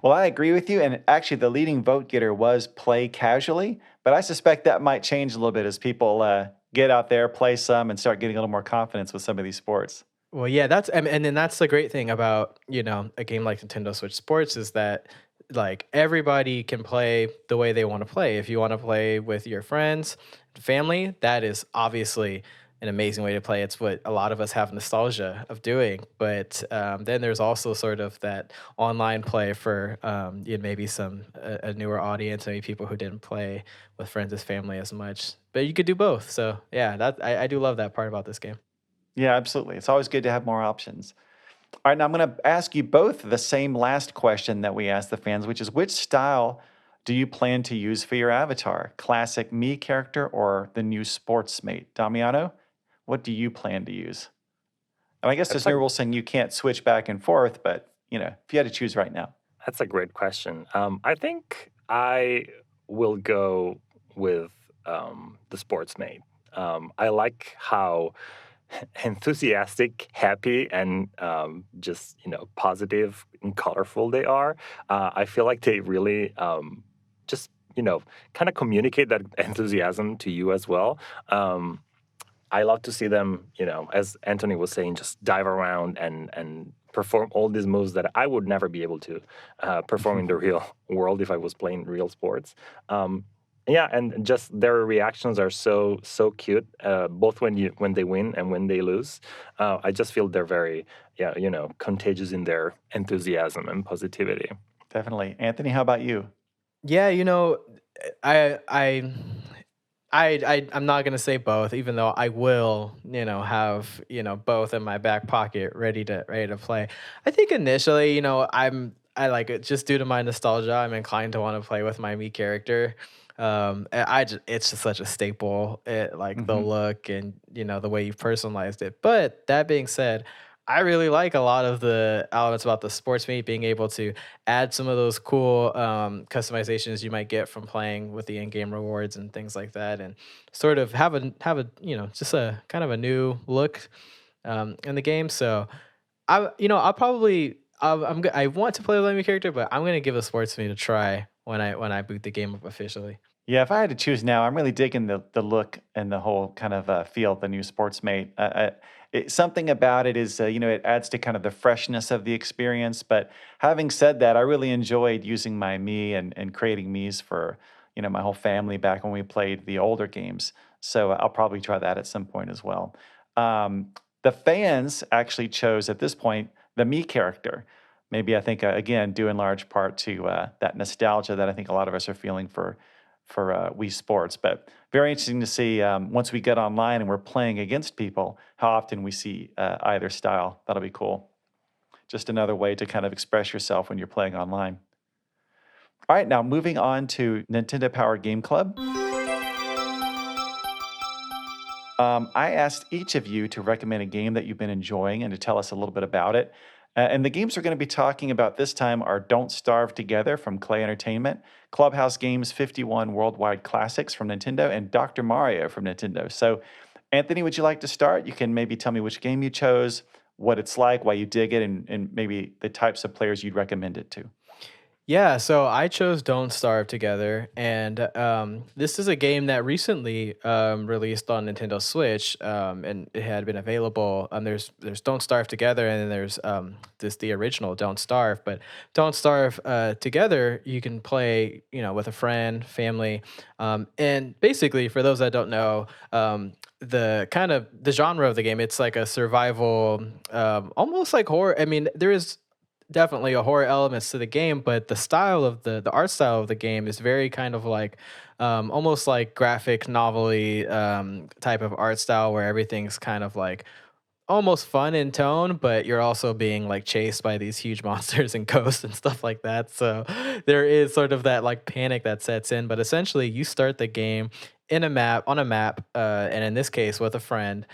Well, I agree with you. And actually, the leading vote getter was play casually, but I suspect that might change a little bit as people get out there, play some, and start getting a little more confidence with some of these sports. Well, yeah, and then that's the great thing about, a game like Nintendo Switch Sports is that like everybody can play the way they want to play. If you want to play with your friends, family, that is obviously an amazing way to play. It's what a lot of us have nostalgia of doing. But then there's also sort of that online play for maybe a newer audience, maybe people who didn't play with friends as family as much. But you could do both. So yeah, I do love that part about this game. Yeah, absolutely. It's always good to have more options. All right, now I'm going to ask you both the same last question that we asked the fans, which is which style do you plan to use for your avatar? Classic me character or the new sports mate? Damiano, what do you plan to use? And I guess there's no rule saying you can't switch back and forth, but if you had to choose right now. That's a great question. I think I will go with the sports mate. I like how enthusiastic, happy, and just positive and colorful they are. I feel like they really just kind of communicate that enthusiasm to you as well. I love to see them, as Anthony was saying, just dive around and perform all these moves that I would never be able to perform in the real world if I was playing real sports. Yeah, and just their reactions are so cute, both when they win and when they lose. I just feel they're very, contagious in their enthusiasm and positivity. Definitely. Anthony, how about you? Yeah, I'm not gonna say both, even though I will, have both in my back pocket, ready to play. I think initially, I like it just due to my nostalgia. I'm inclined to want to play with my Mii character. It's just such a staple. Like the Hmm. look and the way you personalized it. But that being said, I really like a lot of the elements about the sports meet, being able to add some of those cool customizations you might get from playing with the in-game rewards and things like that, and sort of have a just a kind of a new look in the game. So I'll probably I want to play with a new character, but I'm gonna give a sports meet a try when I boot the game up officially. Yeah, if I had to choose now, I'm really digging the look and the whole kind of feel of the new Sportsmate. Something about it is, it adds to kind of the freshness of the experience. But having said that, I really enjoyed using my me and creating me's for, my whole family back when we played the older games. So I'll probably try that at some point as well. Um, the fans actually chose at this point the me character. Maybe I think, again, due in large part to that nostalgia that I think a lot of us are feeling for Wii Sports. But very interesting to see once we get online and we're playing against people, how often we see either style. That'll be cool. Just another way to kind of express yourself when you're playing online. All right, now moving on to Nintendo Power Game Club. I asked each of you to recommend a game that you've been enjoying and to tell us a little bit about it. And the games we're going to be talking about this time are Don't Starve Together from Clay Entertainment, Clubhouse Games 51 Worldwide Classics from Nintendo, and Dr. Mario from Nintendo. So, Anthony, would you like to start? You can maybe tell me which game you chose, what it's like, why you dig it, and maybe the types of players you'd recommend it to. Yeah, so I chose Don't Starve Together, and this is a game that recently released on Nintendo Switch, and it had been available. There's Don't Starve Together, and then there's the original Don't Starve. But Don't Starve Together, you can play, with a friend, family, and basically, for those that don't know, the genre of the game, it's like a survival, almost like horror. I mean, there is definitely a horror elements to the game, but the style of the art style of the game is very kind of like almost like graphic novelty type of art style where everything's kind of like almost fun in tone, but you're also being like chased by these huge monsters and ghosts and stuff like that. So there is sort of that like panic that sets in. But essentially, you start the game in a map on a map, and in this case with a friend.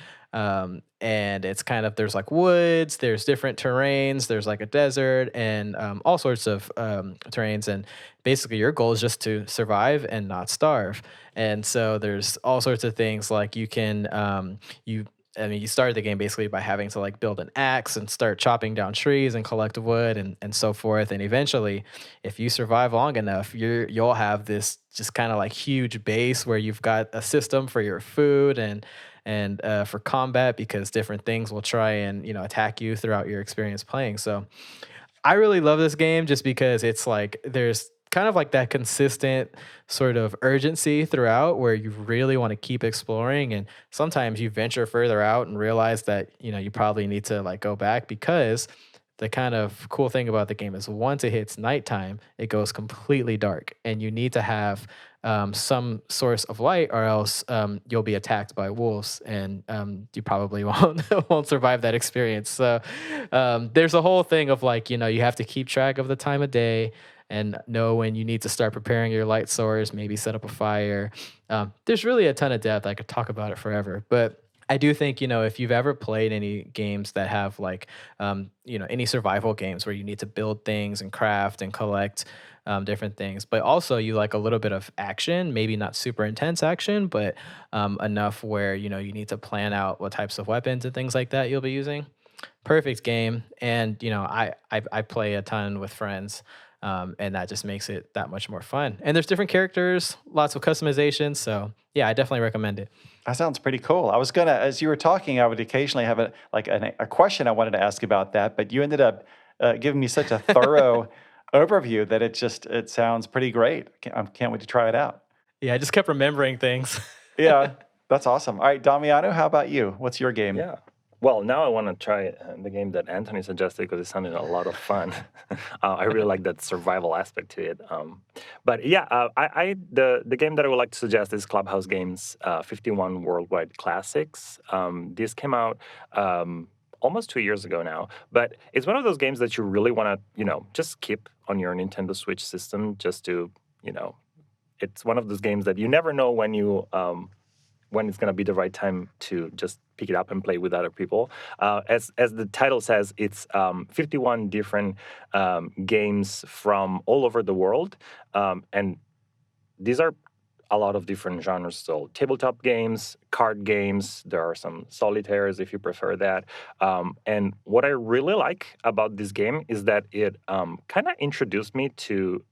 And it's kind of there's like woods, there's different terrains, there's like a desert, and all sorts of terrains. And basically, your goal is just to survive and not starve. And so there's all sorts of things like you can you I mean, you started the game basically by having to like build an axe and start chopping down trees and collect wood and so forth. And eventually, if you survive long enough, you'll have this just kind of like huge base where you've got a system for your food and for combat because different things will try and attack you throughout your experience playing. So I really love this game just because it's like there's kind of like that consistent sort of urgency throughout where you really want to keep exploring, and sometimes you venture further out and realize that you probably need to like go back because the kind of cool thing about the game is once it hits nighttime it goes completely dark and you need to have some source of light or else you'll be attacked by wolves and you probably won't survive that experience. So there's a whole thing of like you have to keep track of the time of day and know when you need to start preparing your light source, maybe set up a fire. There's really a ton of depth. I could talk about it forever, but I do think, if you've ever played any games that have like, any survival games where you need to build things and craft and collect different things, but also you like a little bit of action, maybe not super intense action, but enough where, you need to plan out what types of weapons and things like that you'll be using. Perfect game. And, I play a ton with friends. And that just makes it that much more fun. And there's different characters, lots of customization. So yeah, I definitely recommend it. That sounds pretty cool. I was gonna, as you were talking, I would occasionally have a question I wanted to ask about that, but you ended up giving me such a thorough overview that it sounds pretty great. I can't wait to try it out. Yeah, I just kept remembering things. Yeah, that's awesome. All right, Damiano, how about you? What's your game? Yeah. Well, now I want to try the game that Anthony suggested because it sounded a lot of fun. I really like that survival aspect to it. But yeah, the game that I would like to suggest is Clubhouse Games 51 Worldwide Classics. This came out almost 2 years ago now, but it's one of those games that you really want to, just keep on your Nintendo Switch system just to, it's one of those games that you never know when it's going to be the right time to just pick it up and play with other people. As the title says, it's 51 different games from all over the world, and these are a lot of different genres. So tabletop games, card games. There are some solitaires if you prefer that. And what I really like about this game is that it kind of introduced me to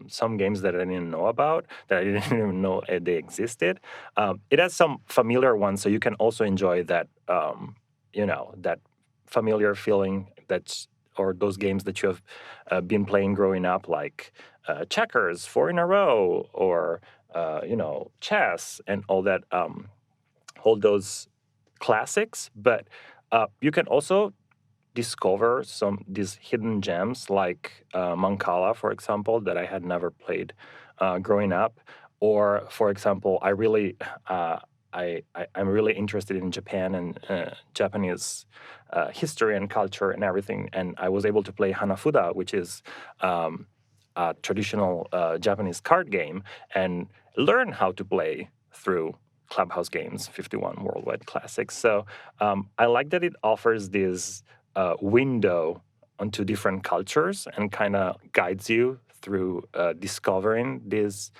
some games that I didn't know about, that I didn't even know they existed. It has some familiar ones, so you can also enjoy that, that familiar feeling that's or those games that you have been playing growing up, like checkers, four in a row, or chess and all that, all those classics. But you can also discover these hidden gems like Mancala, for example, that I had never played growing up. Or, for example, I'm really interested in Japan and Japanese history and culture and everything. And I was able to play Hanafuda, which is a traditional Japanese card game, and learn how to play through Clubhouse Games 51 Worldwide Classics. So I like that it offers this window onto different cultures and kind of guides you through discovering these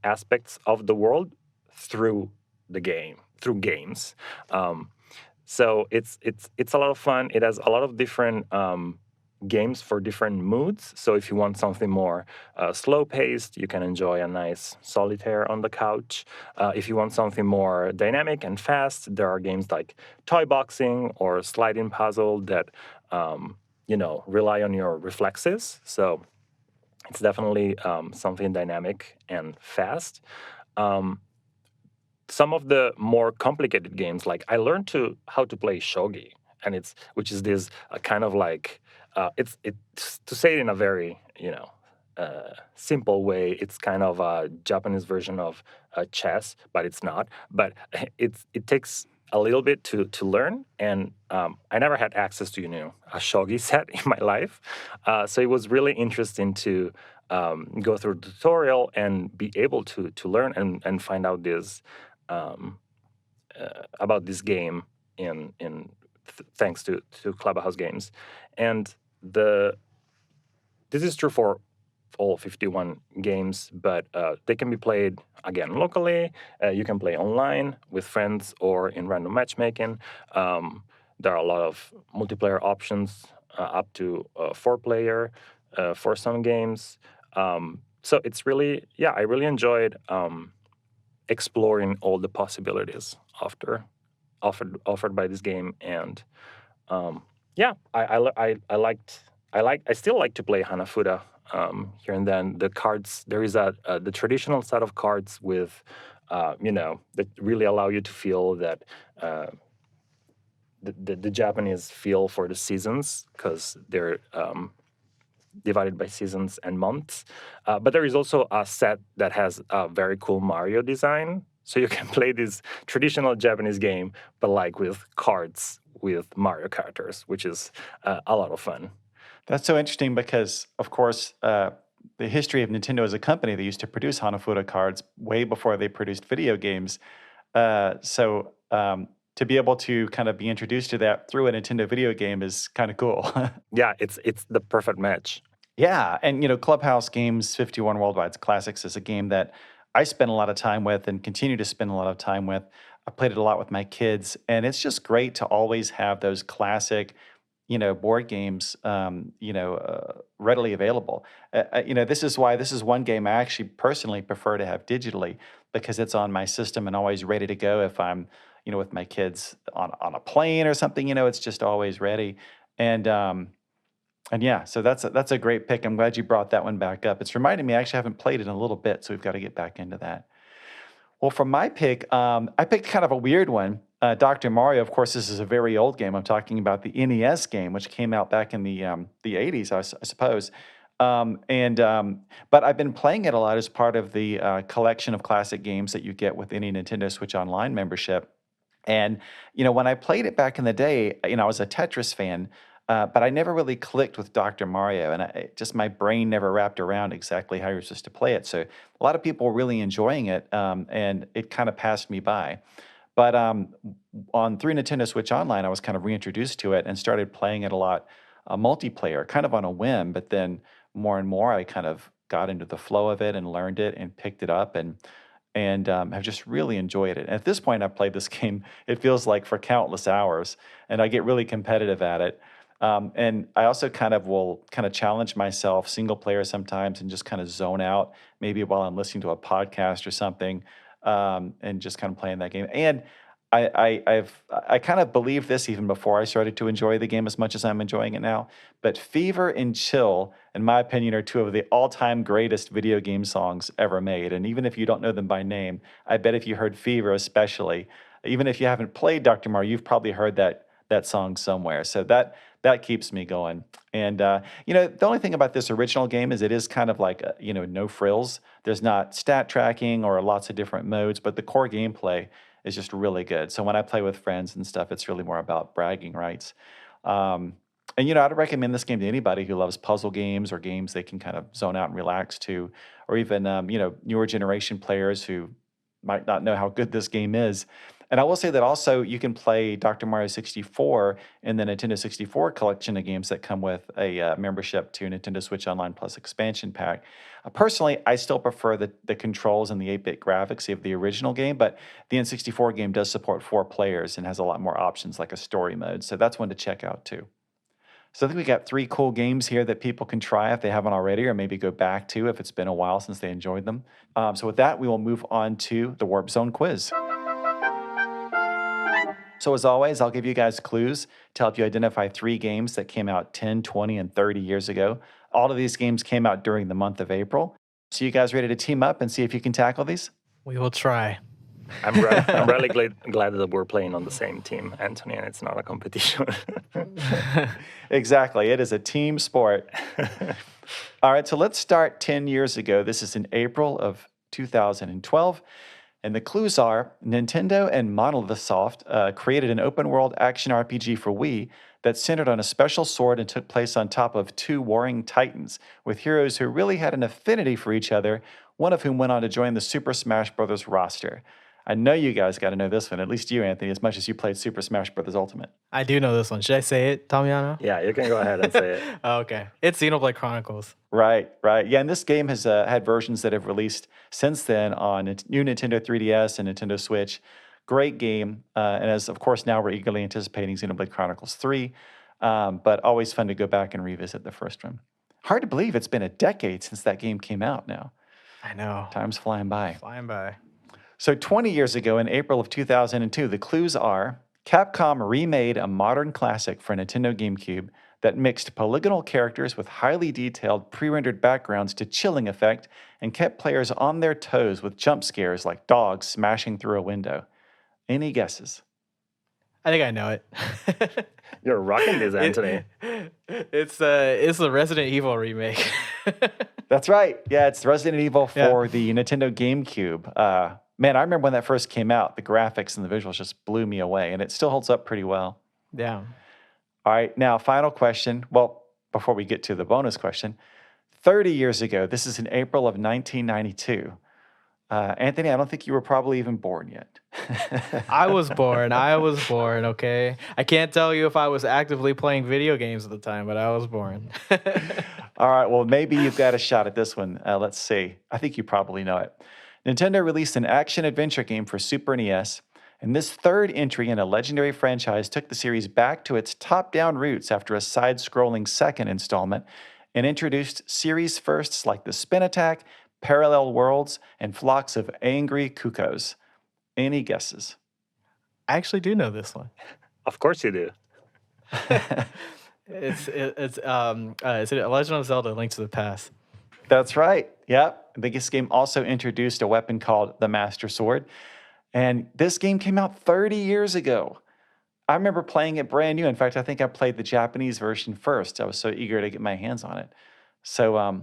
aspects of the world through through games. So it's a lot of fun. It has a lot of different games for different moods. So if you want something more slow-paced, you can enjoy a nice solitaire on the couch. If you want something more dynamic and fast, there are games like Toy Boxing or Sliding Puzzle that rely on your reflexes. So it's definitely something dynamic and fast. Some of the more complicated games, like I learned how to play shogi, and which is this kind of like it's to say it in a very simple way. It's kind of a Japanese version of chess, but it's not. But it takes a little bit to learn, and I never had access to a shogi set in my life, so it was really interesting to go through the tutorial and be able to learn and find out this about this game thanks to Clubhouse Games. And this is true for all 51 games, but they can be played again locally. You can play online with friends or in random matchmaking. There are a lot of multiplayer options, up to 4-player for some games. So it's really, I really enjoyed exploring all the possibilities offered by this game. And I still like to play Hanafuda here and then. The cards, there is the traditional set of cards with that really allow you to feel that the Japanese feel for the seasons, because they're divided by seasons and months. But there is also a set that has a very cool Mario design. So you can play this traditional Japanese game, but like with cards with Mario characters, which is a lot of fun. That's so interesting because, of course, the history of Nintendo as a company, they used to produce Hanafuda cards way before they produced video games. So to be able to kind of be introduced to that through a Nintendo video game is kind of cool. Yeah, it's the perfect match. Yeah, and Clubhouse Games 51 Worldwide Classics is a game that I spend a lot of time with and continue to spend a lot of time with. I played it a lot with my kids, and it's just great to always have those classic, board games, readily available. This is why this is one game I actually personally prefer to have digitally, because it's on my system and always ready to go if I'm, with my kids on a plane or something. It's just always ready. And yeah, so that's a great pick. I'm glad you brought that one back up. It's reminding me I actually haven't played it in a little bit, so we've got to get back into that. Well, for my pick, I picked kind of a weird one. Dr. Mario, of course, this is a very old game. I'm talking about the NES game, which came out back in the 80s, I suppose. But I've been playing it a lot as part of the collection of classic games that you get with any Nintendo Switch Online membership. And when I played it back in the day, I was a Tetris fan. but I never really clicked with Dr. Mario, and just my brain never wrapped around exactly how you're supposed to play it. So a lot of people were really enjoying it, and it kind of passed me by. But on through Nintendo Switch Online, I was kind of reintroduced to it and started playing it a lot, multiplayer, kind of on a whim. But then more and more, I kind of got into the flow of it and learned it and picked it up and have just really enjoyed it. And at this point, I've played this game. It feels like for countless hours, and I get really competitive at it. And I also kind of will kind of challenge myself single player sometimes and just kind of zone out maybe while I'm listening to a podcast or something, and just kind of playing that game. And I kind of believed this even before I started to enjoy the game as much as I'm enjoying it now. But Fever and Chill, in my opinion, are two of the all-time greatest video game songs ever made. And even if you don't know them by name, I bet if you heard Fever, especially, even if you haven't played Dr. Mario, you've probably heard that song somewhere. So that keeps me going. And the only thing about this original game is it is kind of like no frills. There's not stat tracking or lots of different modes, but the core gameplay is just really good. So when I play with friends and stuff, it's really more about bragging rights. And I'd recommend this game to anybody who loves puzzle games or games they can kind of zone out and relax to, or even newer generation players who might not know how good this game is. And I will say that also you can play Dr. Mario 64 in the Nintendo 64 collection of games that come with a membership to Nintendo Switch Online Plus expansion pack. Personally, I still prefer the controls and the 8-bit graphics of the original game, but the N64 game does support 4 players and has a lot more options like a story mode. So that's one to check out too. So I think we got 3 cool games here that people can try if they haven't already, or maybe go back to if it's been a while since they enjoyed them. So with that, we will move on to the Warp Zone quiz. So as always, I'll give you guys clues to help you identify 3 games that came out 10, 20, and 30 years ago. All of these games came out during the month of April. So you guys ready to team up and see if you can tackle these? We will try. I'm really glad that we're playing on the same team, Anthony, and it's not a competition. Exactly. It is a team sport. All right, so let's start 10 years ago. This is in April of 2012. And the clues are Nintendo and Monolith Soft created an open world action RPG for Wii that centered on a special sword and took place on top of 2 warring titans with heroes who really had an affinity for each other, one of whom went on to join the Super Smash Bros. Roster. I know you guys got to know this one, at least you, Anthony, as much as you played Super Smash Bros. Ultimate. I do know this one. Should I say it, Damiano? Yeah, you can go ahead and say it. Oh, okay. It's Xenoblade Chronicles. Right. Yeah, and this game has had versions that have released since then on new Nintendo 3DS and Nintendo Switch. Great game, and as of course now we're eagerly anticipating Xenoblade Chronicles 3, but always fun to go back and revisit the first one. Hard to believe it's been a decade since that game came out now. I know. Time's flying by. Flying by. So 20 years ago, in April of 2002, the clues are Capcom remade a modern classic for Nintendo GameCube that mixed polygonal characters with highly detailed pre-rendered backgrounds to chilling effect and kept players on their toes with jump scares like dogs smashing through a window. Any guesses? I think I know it. You're rocking this, Anthony. It's the Resident Evil remake. That's right. Yeah, it's Resident Evil for the Nintendo GameCube. Man, I remember when that first came out, the graphics and the visuals just blew me away, and it still holds up pretty well. Yeah. All right, now final question. Well, before we get to the bonus question, 30 years ago, this is in April of 1992. Anthony, I don't think you were probably even born yet. I was born, okay? I can't tell you if I was actively playing video games at the time, but I was born. All right, well, maybe you've got a shot at this one. Let's see. I think you probably know it. Nintendo released an action-adventure game for Super NES, and this third entry in a legendary franchise took the series back to its top-down roots after a side-scrolling second installment and introduced series firsts like the Spin Attack, Parallel Worlds, and flocks of angry cuckoos. Any guesses? I actually do know this one. Of course you do. Is it Legend of Zelda: Link to the Past? That's right. Yep. This game also introduced a weapon called the Master Sword. And this game came out 30 years ago. I remember playing it brand new. In fact, I think I played the Japanese version first. I was so eager to get my hands on it. So,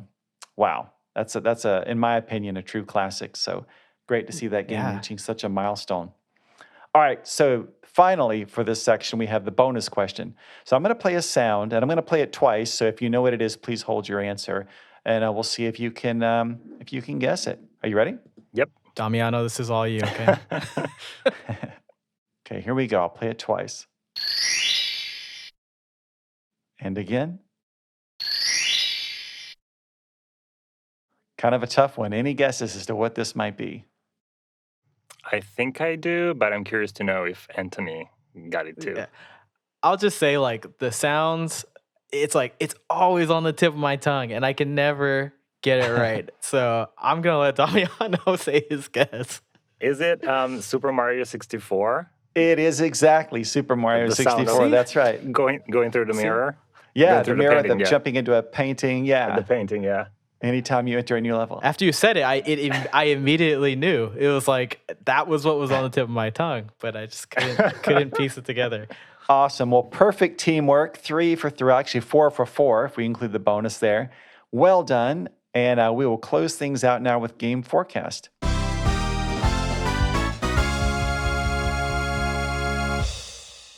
wow. That's in my opinion, a true classic. So great to see that game reaching such a milestone. All right, so finally for this section, we have the bonus question. So I'm going to play a sound, and I'm going to play it twice. So if you know what it is, please hold your answer, and we'll see if you can guess it. Are you ready? Yep. Damiano, this is all you, okay? Okay, here we go. I'll play it twice. And again. Kind of a tough one. Any guesses as to what this might be? I think I do, but I'm curious to know if Anthony got it too. Yeah. I'll just say like the sounds, it's like it's always on the tip of my tongue and I can never get it right. So I'm gonna let Damiano say his guess. Is it Super Mario 64? It is exactly Super Mario The sound of- 64. See? That's right. Going through the mirror? Yeah, Going the through the mirror, painting, the yeah. jumping into a painting. Yeah. The painting, yeah. Anytime you enter a new level. After you said it, I immediately knew. It was like that was what was on the tip of my tongue, but I just couldn't piece it together. Awesome. Well, perfect teamwork. 3 for 3, actually 4 for 4 if we include the bonus there. Well done. And we will close things out now with game forecast.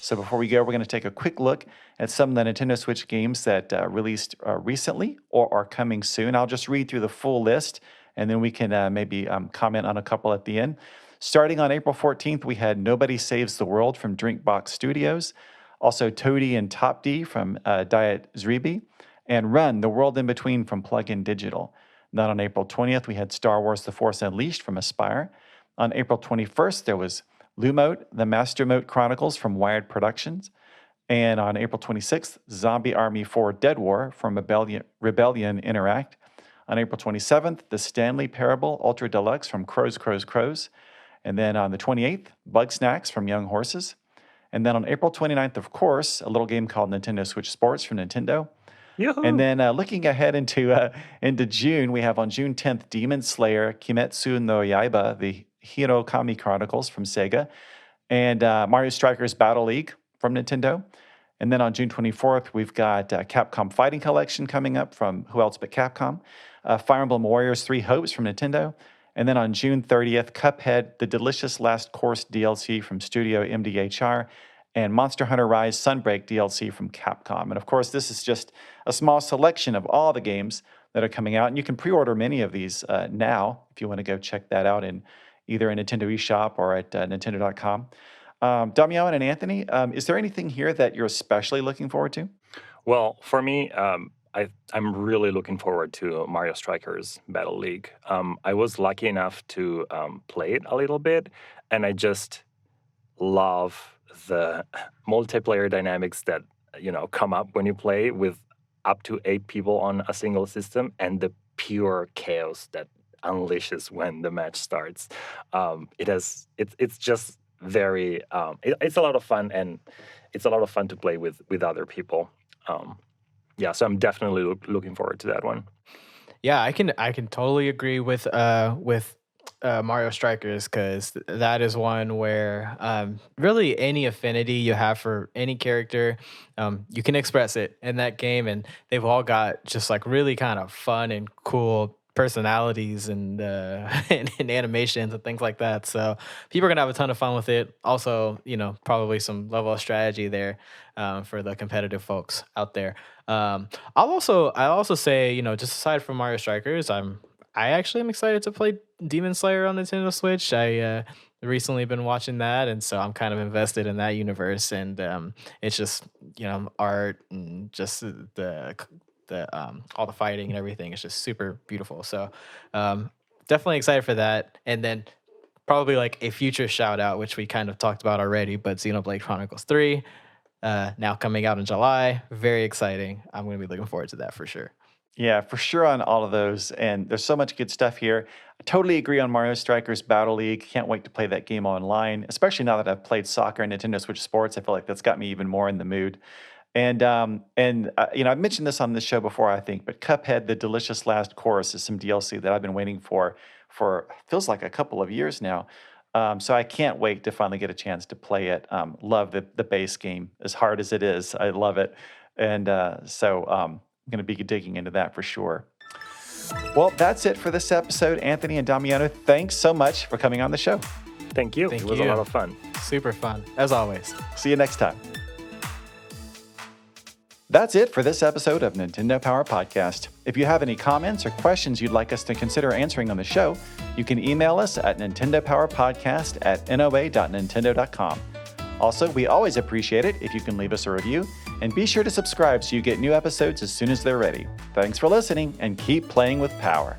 So before we go, we're going to take a quick look at some of the Nintendo Switch games that released recently or are coming soon. I'll just read through the full list, and then we can maybe comment on a couple at the end. Starting on April 14th, we had Nobody Saves the World from Drinkbox Studios, also Toadie and Top D from Diet Zribi, and Run, The World in Between from Plug-in Digital. Then on April 20th, we had Star Wars The Force Unleashed from Aspyr. On April 21st, there was Lumote, The Master Mote Chronicles from Wired Productions. And on April 26th, Zombie Army 4 Dead War from Rebellion Interact. On April 27th, The Stanley Parable Ultra Deluxe from Crows. And then on the 28th, Bug Snacks from Young Horses. And then on April 29th, of course, a little game called Nintendo Switch Sports from Nintendo. Yoo-hoo. And then looking ahead into June, we have on June 10th, Demon Slayer, Kimetsu no Yaiba, the Hirokami Chronicles from Sega, and Mario Strikers Battle League from Nintendo. And then on June 24th, we've got Capcom Fighting Collection coming up from who else but Capcom, Fire Emblem Warriors 3 Hopes from Nintendo, and then on June 30th, Cuphead, The Delicious Last Course DLC from Studio MDHR, and Monster Hunter Rise Sunbreak DLC from Capcom. And of course, this is just a small selection of all the games that are coming out, and you can pre-order many of these now if you want to go check that out in either a Nintendo eShop or at Nintendo.com. Damiano and Anthony, is there anything here that you're especially looking forward to? Well, for me, I'm really looking forward to Mario Strikers Battle League. I was lucky enough to play it a little bit, and I just love the multiplayer dynamics that come up when you play with up to 8 people on a single system, and the pure chaos that unleashes when the match starts. It's just very it's a lot of fun, and it's a lot of fun to play with other people. So I'm definitely looking forward to that one. Yeah, I can totally agree with Mario Strikers, because that is one where really any affinity you have for any character, you can express it in that game, and they've all got just like really kind of fun and cool personalities and and animations and things like that. So people are gonna have a ton of fun with it. Also, probably some level of strategy there for the competitive folks out there. I'll also say, just aside from Mario Strikers, I actually am excited to play Demon Slayer on Nintendo Switch. I recently been watching that, and so I'm kind of invested in that universe. And it's just art and just the all the fighting and everything is just super beautiful. So definitely excited for that. And then probably like a future shout out, which we kind of talked about already, but Xenoblade Chronicles 3 now coming out in July. Very exciting. I'm going to be looking forward to that for sure. Yeah, for sure on all of those. And there's so much good stuff here. I totally agree on Mario Strikers Battle League. Can't wait to play that game online, especially now that I've played soccer and Nintendo Switch Sports. I feel like that's got me even more in the mood. And I've mentioned this on this show before, I think, but Cuphead, The Delicious Last Course is some DLC that I've been waiting for feels like a couple of years now. So I can't wait to finally get a chance to play it. Love the base game, as hard as it is. I love it. And so I'm going to be digging into that for sure. Well, that's it for this episode. Anthony and Damiano, thanks so much for coming on the show. Thank you. Thank It was you. a lot of fun. Super fun, as always. See you next time. That's it for this episode of Nintendo Power Podcast. If you have any comments or questions you'd like us to consider answering on the show, you can email us at nintendopowerpodcast@noa.nintendo.com. Also, we always appreciate it if you can leave us a review, and be sure to subscribe so you get new episodes as soon as they're ready. Thanks for listening, and keep playing with power.